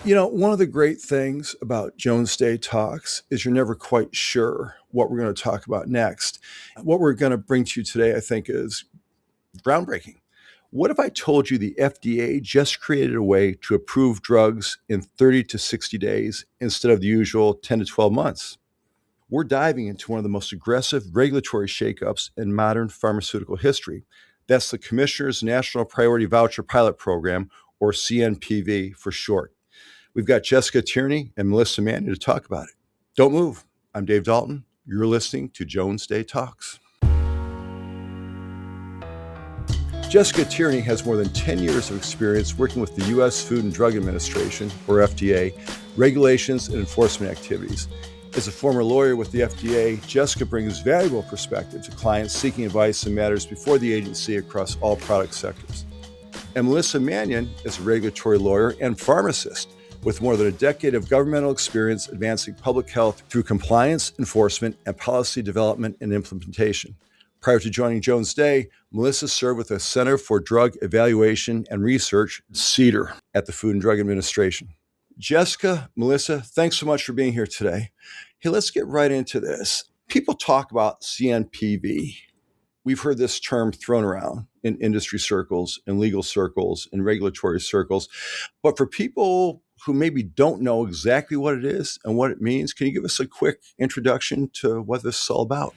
One of the great things about Jones Day Talks is you're never quite sure what we're going to talk about next. What we're going to bring to you today, I think, is groundbreaking. What if I told you the FDA just created a way to approve drugs in 30 to 60 days instead of the usual 10 to 12 months? We're diving into one of the most aggressive regulatory shakeups in modern pharmaceutical history. That's the Commissioner's National Priority Voucher Pilot Program, or CNPV for short. We've got Jessica Tierney and Melissa Mannion to talk about it. Don't move. I'm Dave Dalton. You're listening to Jones Day Talks. Jessica Tierney has more than 10 years of experience working with the U.S. Food and Drug Administration, or FDA, regulations and enforcement activities. As a former lawyer with the FDA, Jessica brings valuable perspective to clients seeking advice in matters before the agency across all product sectors. And Melissa Mannion is a regulatory lawyer and pharmacist with more than a decade of governmental experience advancing public health through compliance, enforcement, and policy development and implementation. Prior to joining Jones Day, Melissa served with the Center for Drug Evaluation and Research, CDER, at the Food and Drug Administration. Jessica, Melissa, thanks so much for being here today. Hey, let's get right into this. People talk about CNPV. We've heard this term thrown around in industry circles, in legal circles, in regulatory circles. But for people who maybe don't know exactly what it is and what it means, can you give us a quick introduction to what this is all about?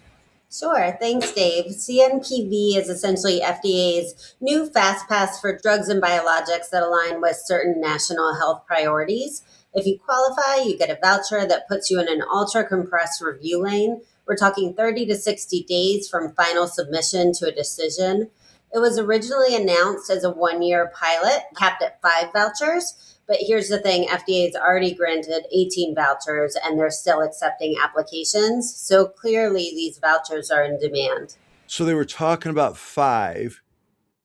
Sure. Thanks, Dave. CNPV is essentially FDA's new fast pass for drugs and biologics that align with certain national health priorities. If you qualify, you get a voucher that puts you in an ultra compressed review lane. We're talking 30 to 60 days from final submission to a decision. It was originally announced as a 1-year pilot, capped at 5 vouchers. But here's the thing, FDA has already granted 18 vouchers and they're still accepting applications. So clearly these vouchers are in demand. So they were talking about 5.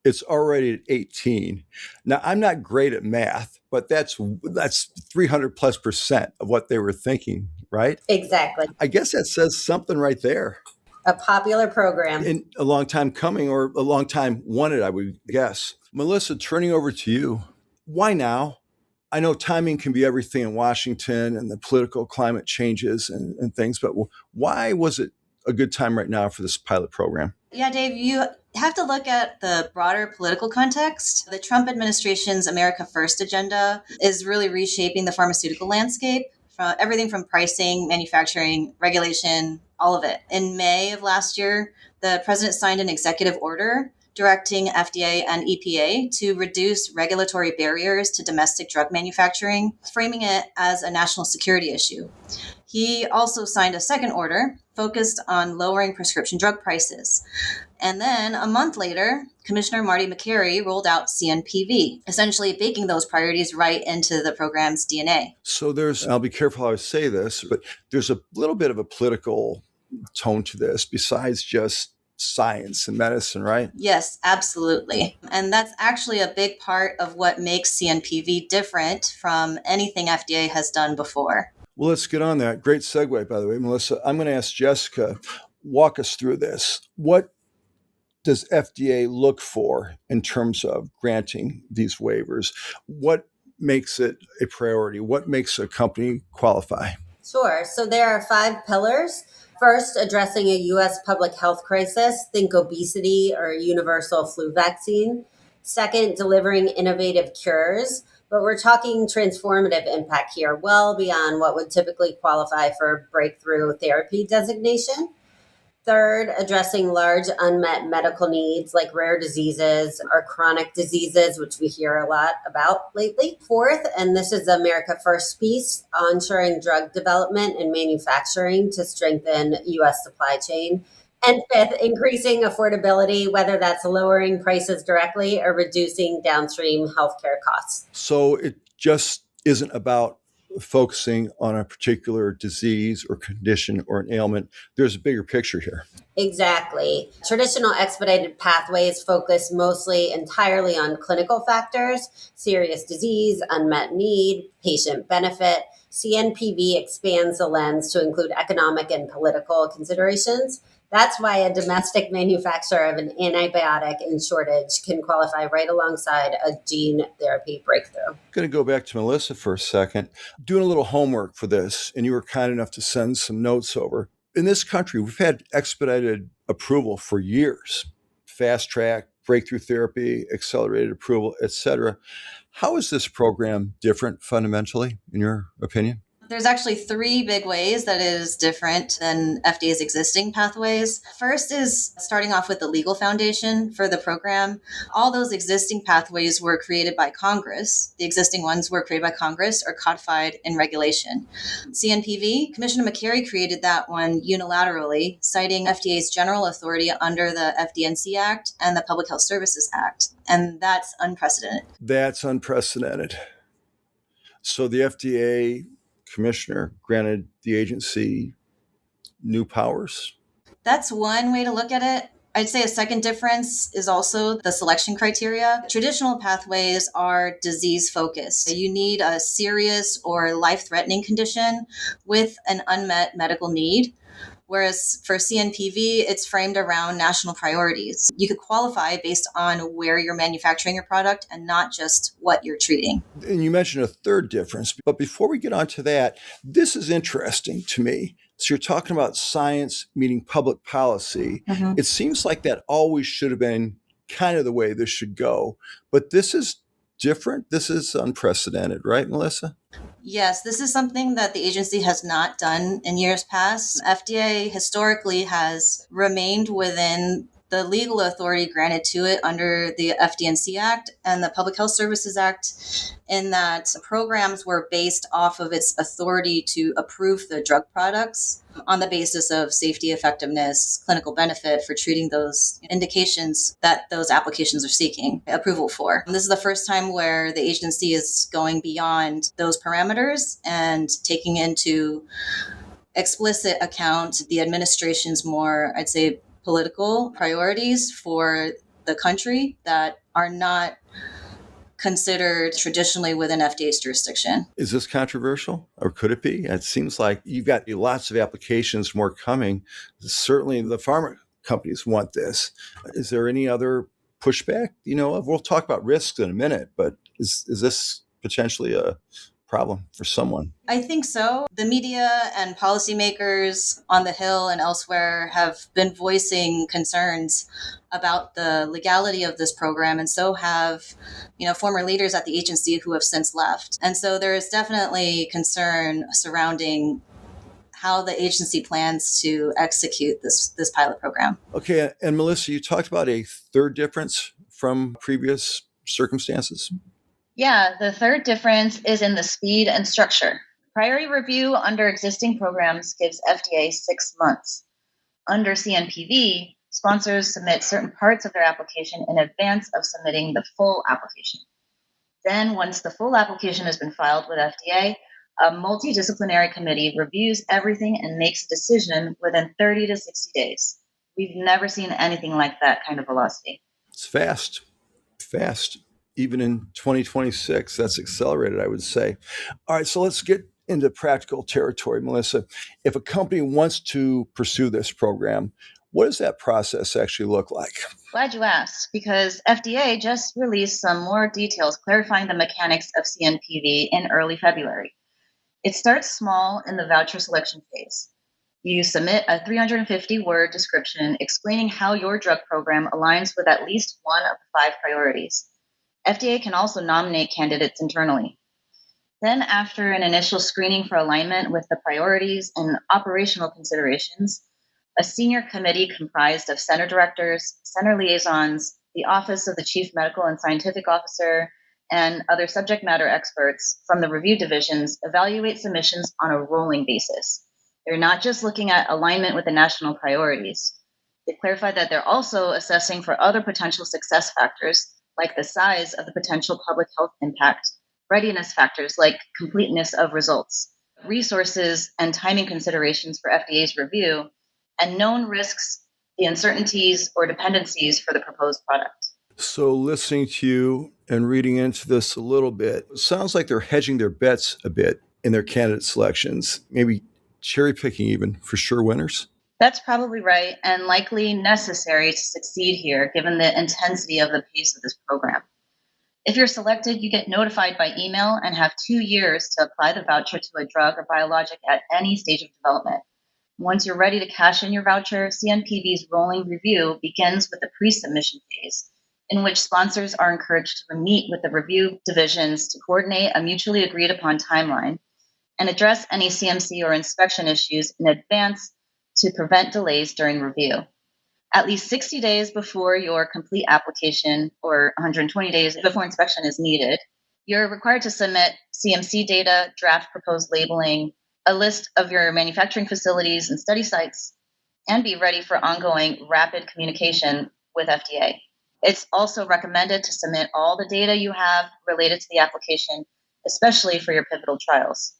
It's already at 18. Now, I'm not great at math, but that's 300+% of what they were thinking, right? Exactly. I guess that says something right there. A popular program. In a long time coming, or a long time wanted, I would guess. Melissa, turning over to you. Why now? I know timing can be everything in Washington and the political climate changes and things, but why was it a good time right now for this pilot program? Yeah, Dave, you have to look at the broader political context. The Trump administration's America First agenda is really reshaping the pharmaceutical landscape, from everything from pricing, manufacturing, regulation, all of it. In May of last year, the president signed an executive order directing FDA and EPA to reduce regulatory barriers to domestic drug manufacturing, framing it as a national security issue. He also signed a second order focused on lowering prescription drug prices. And then a month later, Commissioner Marty Makary rolled out CNPV, essentially baking those priorities right into the program's DNA. So I'll be careful how I say this, but there's a little bit of a political tone to this besides just science and medicine, right? Yes, absolutely. And that's actually a big part of what makes CNPV different from anything FDA has done before. Well, let's get on that. Great segue, by the way, Melissa. I'm going to ask Jessica, walk us through this. What does FDA look for in terms of granting these waivers? What makes it a priority? What makes a company qualify? Sure. So there are 5 pillars. First, addressing a U.S. public health crisis, think obesity or universal flu vaccine. Second, delivering innovative cures. But we're talking transformative impact here, well beyond what would typically qualify for breakthrough therapy designation. Third, addressing large unmet medical needs like rare diseases or chronic diseases, which we hear a lot about lately. Fourth, and this is the America First piece, onshoring drug development and manufacturing to strengthen U.S. supply chain. And fifth, increasing affordability, whether that's lowering prices directly or reducing downstream healthcare costs. So it just isn't about focusing on a particular disease or condition or an ailment. There's a bigger picture here. Exactly. Traditional expedited pathways focus mostly entirely on clinical factors, serious disease, unmet need, patient benefit. CNPV expands the lens to include economic and political considerations. That's why a domestic manufacturer of an antibiotic in shortage can qualify right alongside a gene therapy breakthrough. I'm going to go back to Melissa for a second. Doing a little homework for this, and you were kind enough to send some notes over. In this country, we've had expedited approval for years. Fast track, breakthrough therapy, accelerated approval, etc. How is this program different fundamentally, in your opinion? There's actually three big ways that it is different than FDA's existing pathways. First is starting off with the legal foundation for the program. All those existing pathways were created by Congress. The existing ones were created by Congress or codified in regulation. CNPV, Commissioner McCary created that one unilaterally, citing FDA's general authority under the FDNC Act and the Public Health Services Act. And that's unprecedented. That's unprecedented. So the FDA commissioner granted the agency new powers? That's one way to look at it. I'd say a second difference is also the selection criteria. Traditional pathways are disease focused. You need a serious or life threatening condition with an unmet medical need. Whereas for CNPV, it's framed around national priorities. You could qualify based on where you're manufacturing your product and not just what you're treating. And you mentioned a third difference, but before we get on to that, this is interesting to me. So you're talking about science meeting public policy. Mm-hmm. It seems like that always should have been kind of the way this should go, but this is different. This is unprecedented, right, Melissa? Yes, this is something that the agency has not done in years past. FDA historically has remained within the legal authority granted to it under the FDNC Act and the Public Health Services Act, in that programs were based off of its authority to approve the drug products on the basis of safety, effectiveness, clinical benefit for treating those indications that those applications are seeking approval for. And this is the first time where the agency is going beyond those parameters and taking into explicit account the administration's more, I'd say, political priorities for the country that are not considered traditionally within FDA's jurisdiction. Is this controversial, or could it be? It seems like you've got lots of applications, more coming. Certainly the pharma companies want this. Is there any other pushback you know of? We'll talk about risks in a minute, but is this potentially a problem for someone? I think so. The media and policymakers on the Hill and elsewhere have been voicing concerns about the legality of this program, and so have, former leaders at the agency who have since left. And so there is definitely concern surrounding how the agency plans to execute this pilot program. Okay, and Melissa, you talked about a third difference from previous circumstances. Yeah, the third difference is in the speed and structure. Priority review under existing programs gives FDA 6 months. Under CNPV, sponsors submit certain parts of their application in advance of submitting the full application. Then, once the full application has been filed with FDA, a multidisciplinary committee reviews everything and makes a decision within 30 to 60 days. We've never seen anything like that kind of velocity. It's fast. Even in 2026, that's accelerated, I would say. All right, so let's get into practical territory, Melissa. If a company wants to pursue this program, what does that process actually look like? Glad you asked, because FDA just released some more details clarifying the mechanics of CNPV in early February. It starts small in the voucher selection phase. You submit a 350-word description explaining how your drug program aligns with at least one of the 5 priorities. FDA can also nominate candidates internally. Then, after an initial screening for alignment with the priorities and operational considerations, a senior committee comprised of center directors, center liaisons, the Office of the Chief Medical and Scientific Officer, and other subject matter experts from the review divisions evaluate submissions on a rolling basis. They're not just looking at alignment with the national priorities. They clarified that they're also assessing for other potential success factors, like the size of the potential public health impact, readiness factors like completeness of results, resources and timing considerations for FDA's review, and known risks, the uncertainties or dependencies for the proposed product. So listening to you and reading into this a little bit, it sounds like they're hedging their bets a bit in their candidate selections, maybe cherry picking even for sure winners. That's probably right and likely necessary to succeed here, given the intensity of the pace of this program. If you're selected, you get notified by email and have 2 years to apply the voucher to a drug or biologic at any stage of development. Once you're ready to cash in your voucher, CNPV's rolling review begins with the pre-submission phase, in which sponsors are encouraged to meet with the review divisions to coordinate a mutually agreed upon timeline and address any CMC or inspection issues in advance to prevent delays during review. At least 60 days before your complete application, or 120 days before inspection is needed, you're required to submit CMC data, draft proposed labeling, a list of your manufacturing facilities and study sites, and be ready for ongoing rapid communication with FDA. It's also recommended to submit all the data you have related to the application, especially for your pivotal trials.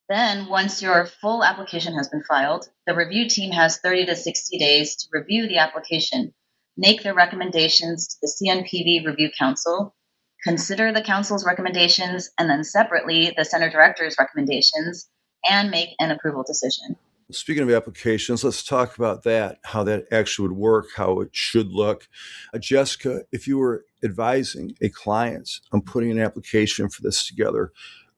Then, once your full application has been filed, the review team has 30 to 60 days to review the application, make their recommendations to the CNPV Review Council, consider the council's recommendations, and then separately the center director's recommendations, and make an approval decision. Speaking of applications, let's talk about that, how that actually would work, how it should look. Jessica, if you were advising a client on putting an application for this together,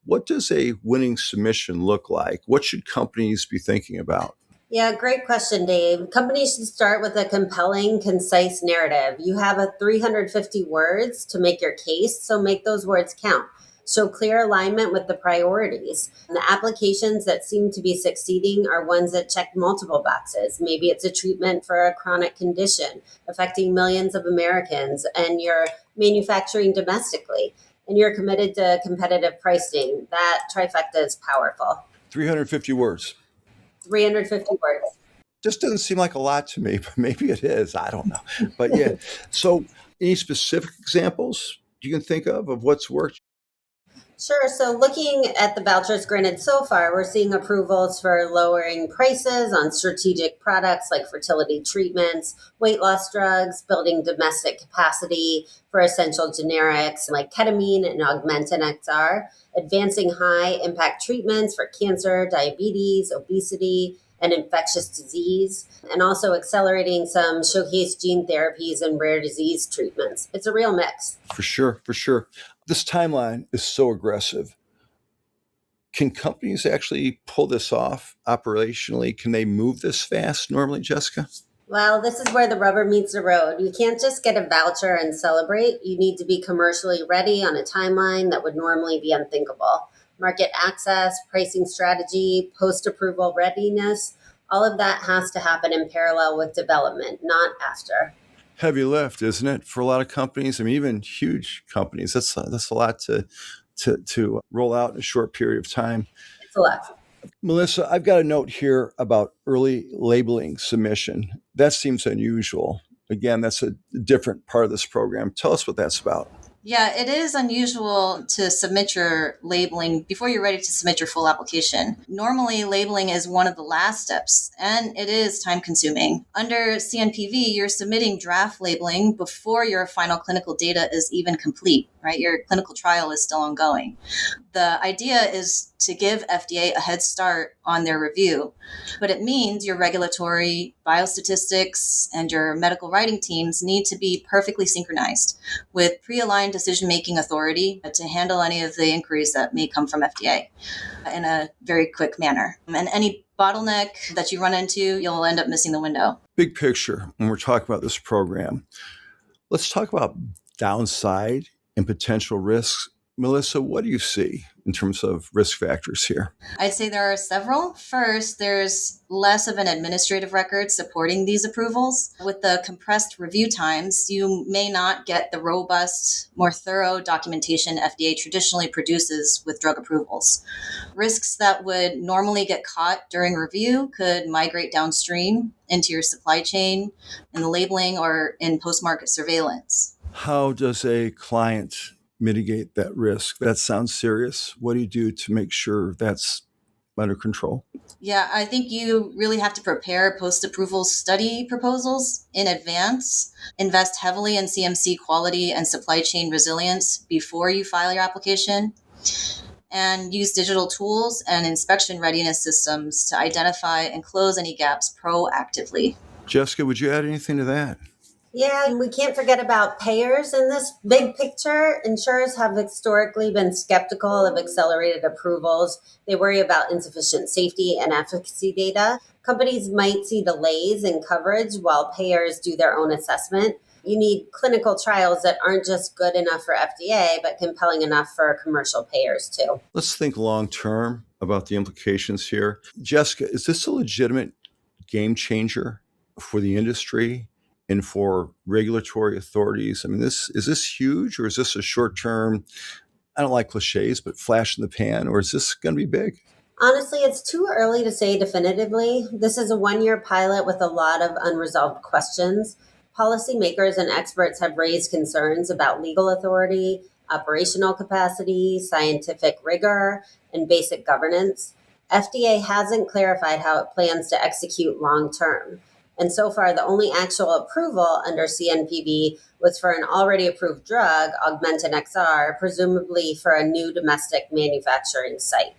what does a winning submission look like? What should companies be thinking about? Yeah, great question, Dave. Companies should start with a compelling, concise narrative. You have a 350 words to make your case, so make those words count. Show clear alignment with the priorities. And the applications that seem to be succeeding are ones that check multiple boxes. Maybe it's a treatment for a chronic condition affecting millions of Americans, and you're manufacturing domestically, and you're committed to competitive pricing. That trifecta is powerful. 350 words. 350 words. Just doesn't seem like a lot to me, but maybe it is. I don't know. But yeah. So any specific examples you can think of what's worked? Sure. So looking at the vouchers granted so far, we're seeing approvals for lowering prices on strategic products like fertility treatments, weight loss drugs, building domestic capacity for essential generics like ketamine and Augmentin XR, advancing high impact treatments for cancer, diabetes, obesity, and infectious disease, and also accelerating some showcase gene therapies and rare disease treatments. It's a real mix. For sure, for sure. This timeline is so aggressive. Can companies actually pull this off operationally? Can they move this fast normally, Jessica? Well, this is where the rubber meets the road. You can't just get a voucher and celebrate. You need to be commercially ready on a timeline that would normally be unthinkable. Market access, pricing strategy, post-approval readiness, all of that has to happen in parallel with development, not after. Heavy lift, isn't it, for a lot of companies? I mean, even huge companies. That's a lot to roll out in a short period of time. It's a lot. Melissa, I've got a note here about early labeling submission. That seems unusual. Again, that's a different part of this program. Tell us what that's about. Yeah, it is unusual to submit your labeling before you're ready to submit your full application. Normally, labeling is one of the last steps, and it is time consuming. Under CNPV, you're submitting draft labeling before your final clinical data is even complete, right? Your clinical trial is still ongoing. The idea is to give FDA a head start on their review, but it means your regulatory, biostatistics, and your medical writing teams need to be perfectly synchronized with pre-aligned decision-making authority to handle any of the inquiries that may come from FDA in a very quick manner. And any bottleneck that you run into, you'll end up missing the window. Big picture, when we're talking about this program, let's talk about downside and potential risks. Melissa, what do you see in terms of risk factors here? I'd say there are several. First, there's less of an administrative record supporting these approvals. With the compressed review times, you may not get the robust, more thorough documentation FDA traditionally produces with drug approvals. Risks that would normally get caught during review could migrate downstream into your supply chain, in the labeling, or in post-market surveillance. How does a client mitigate that risk? That sounds serious. What do you do to make sure that's under control? Yeah, I think you really have to prepare post-approval study proposals in advance, invest heavily in CMC quality and supply chain resilience before you file your application. and use digital tools and inspection readiness systems to identify and close any gaps proactively. Jessica, would you add anything to that? Yeah, and we can't forget about payers in this big picture. Insurers have historically been skeptical of accelerated approvals. They worry about insufficient safety and efficacy data. Companies might see delays in coverage while payers do their own assessment. You need clinical trials that aren't just good enough for FDA, but compelling enough for commercial payers too. Let's think long term about the implications here. Jessica, is this a legitimate game changer for the industry and for regulatory authorities? I mean, is this huge, or is this a short term, I don't like cliches, but flash in the pan, or is this going to be big? Honestly, it's too early to say definitively. This is a 1-year pilot with a lot of unresolved questions. Policymakers and experts have raised concerns about legal authority, operational capacity, scientific rigor, and basic governance. FDA hasn't clarified how it plans to execute long term. And so far, the only actual approval under CNPV was for an already approved drug, Augmentin XR, presumably for a new domestic manufacturing site.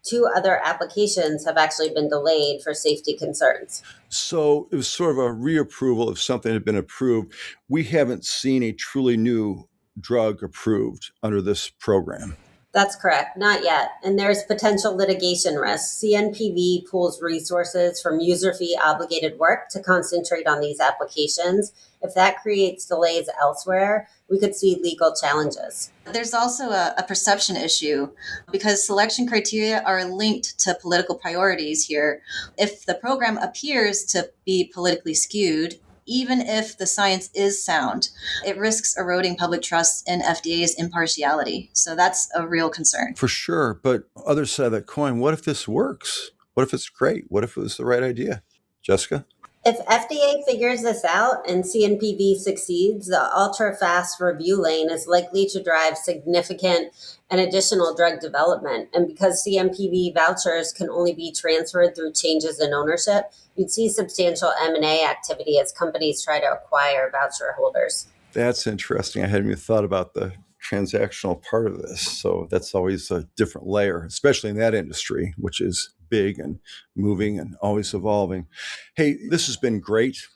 2 other applications have actually been delayed for safety concerns. So it was sort of a reapproval of something that had been approved. We haven't seen a truly new drug approved under this program. That's correct, not yet. And there's potential litigation risk. CNPV pools resources from user fee obligated work to concentrate on these applications. If that creates delays elsewhere, we could see legal challenges. There's also a perception issue because selection criteria are linked to political priorities here. If the program appears to be politically skewed, even if the science is sound, it risks eroding public trust in FDA's impartiality. So that's a real concern. For sure. But other side of that coin, what if this works? What if it's great? What if it was the right idea? Jessica? If FDA figures this out and CNPV succeeds, the ultra-fast review lane is likely to drive significant and additional drug development. And because CNPV vouchers can only be transferred through changes in ownership, you'd see substantial M&A activity as companies try to acquire voucher holders. That's interesting. I hadn't even thought about the transactional part of this. So that's always a different layer, especially in that industry, which is big and moving and always evolving. Hey, this has been great.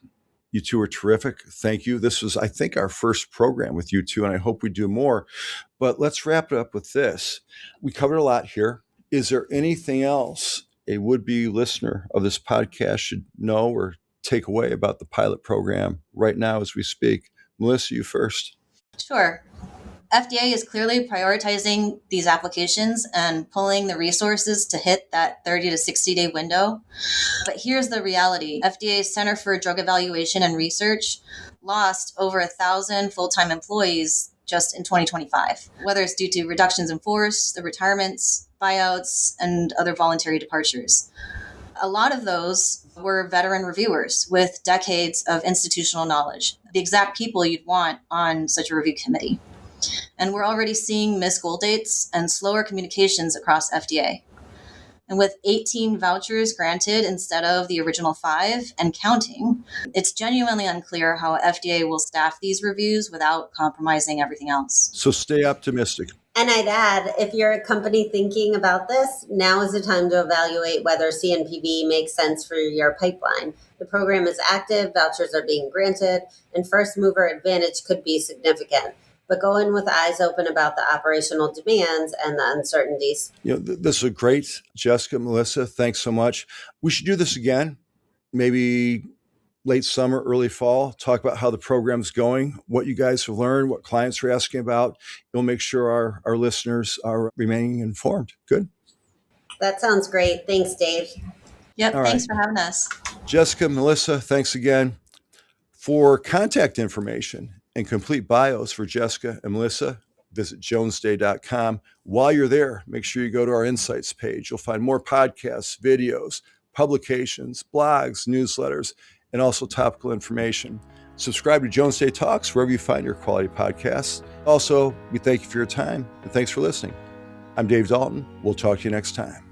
You two are terrific. Thank you. This was, I think, our first program with you two, and I hope we do more. But let's wrap it up with this. We covered a lot here. Is there anything else a would-be listener of this podcast should know or take away about the pilot program right now as we speak? Melissa, you first. Sure. FDA is clearly prioritizing these applications and pulling the resources to hit that 30 to 60-day window. But here's the reality. FDA's Center for Drug Evaluation and Research lost over 1,000 full-time employees just in 2025, whether it's due to reductions in force, the retirements, buyouts, and other voluntary departures. A lot of those were veteran reviewers with decades of institutional knowledge, the exact people you'd want on such a review committee. And we're already seeing missed goal dates and slower communications across FDA. And with 18 vouchers granted instead of the original 5 and counting, it's genuinely unclear how FDA will staff these reviews without compromising everything else. So stay optimistic. And I'd add, if you're a company thinking about this, now is the time to evaluate whether CNPV makes sense for your pipeline. The program is active, vouchers are being granted, and first mover advantage could be significant. But go in with eyes open about the operational demands and the uncertainties. This is great. Jessica, Melissa, thanks so much. We should do this again, maybe late summer, early fall, talk about how the program's going, what you guys have learned, what clients are asking about. We'll make sure our listeners are remaining informed. Good? That sounds great. Thanks, Dave. Yep, All thanks right. for having us. Jessica, Melissa, thanks again. For contact information and complete bios for Jessica and Melissa, visit jonesday.com. While you're there, make sure you go to our Insights page. You'll find more podcasts, videos, publications, blogs, newsletters, and also topical information. Subscribe to Jones Day Talks wherever you find your quality podcasts. Also, we thank you for your time, and thanks for listening. I'm Dave Dalton. We'll talk to you next time.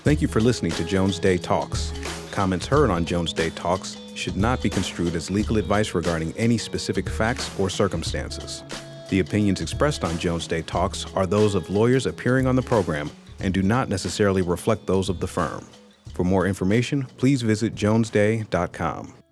Thank you for listening to Jones Day Talks. Comments heard on Jones Day Talks should not be construed as legal advice regarding any specific facts or circumstances. The opinions expressed on Jones Day Talks are those of lawyers appearing on the program and do not necessarily reflect those of the firm. For more information, please visit jonesday.com.